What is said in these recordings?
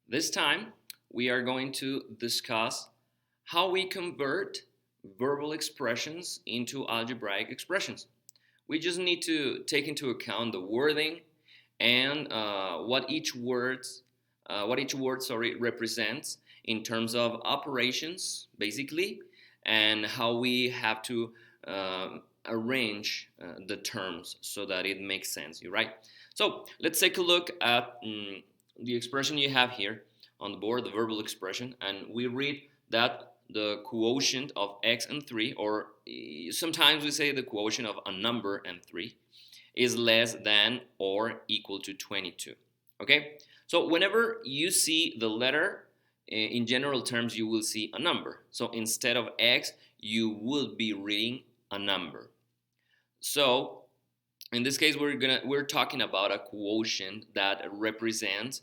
This time, we are going to discuss how we convert verbal expressions into algebraic expressions. We just need to take into account the wording and what each word represents in terms of operations, basically, and how we have to arrange the terms so that it makes sense. You right? So let's take a look at the expression you have here on the board, the verbal expression, and we read that the quotient of x and 3, or sometimes we say the quotient of a number and 3, is less than or equal to 22. Okay? So whenever you see the letter, in general terms, you will see a number. So instead of x, you will be reading a number. So in this case, we're talking about a quotient that represents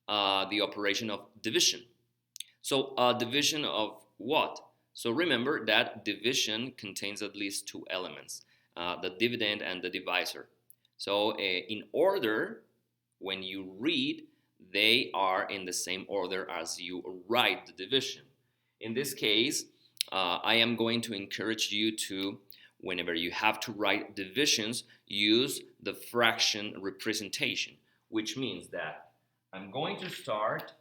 the operation of division. So division of what? So remember that division contains at least two elements, the dividend and the divisor. So in order, when you read, they are in the same order as you write the division. In this case, I am going to encourage you to, whenever you have to write divisions, use the fraction representation, which means that I'm going to start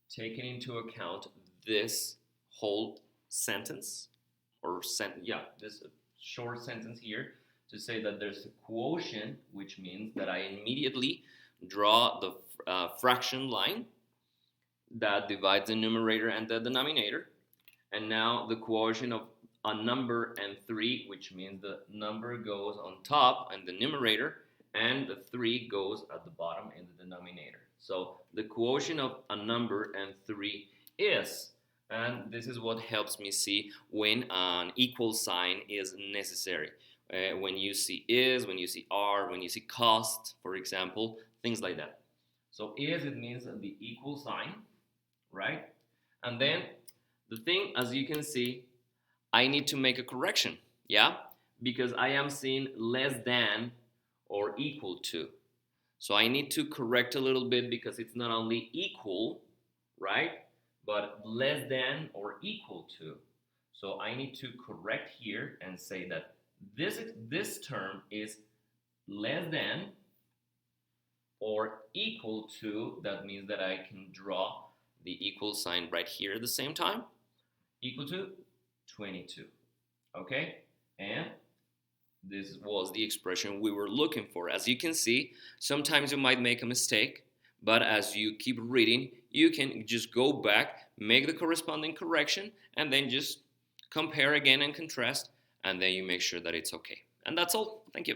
taking into account this whole sentence, or this short sentence here, to say that there's a quotient, which means that I immediately draw the fraction line that divides the numerator and the denominator. And now the quotient of a number and 3, which means the number goes on top in the numerator and the 3 goes at the bottom in the denominator. So the quotient of a number and 3 is, and this is what helps me see when an equal sign is necessary. When you see is, when you see are, when you see cost, for example, things like that. So is, it means the equal sign, right? And then the thing, as you can see, I need to make a correction, yeah? Because I am seeing less than or equal to. So I need to correct a little bit because it's not only equal, right? But less than or equal to. So I need to correct here and say that this term is less than or equal to. That means that I can draw the equal sign right here at the same time, equal to 22. Okay? And this was the expression we were looking for. As you can see, sometimes you might make a mistake, but as you keep reading, you can just go back, make the corresponding correction, and then just compare again and contrast, and then you make sure that it's okay. And that's all. Thank you.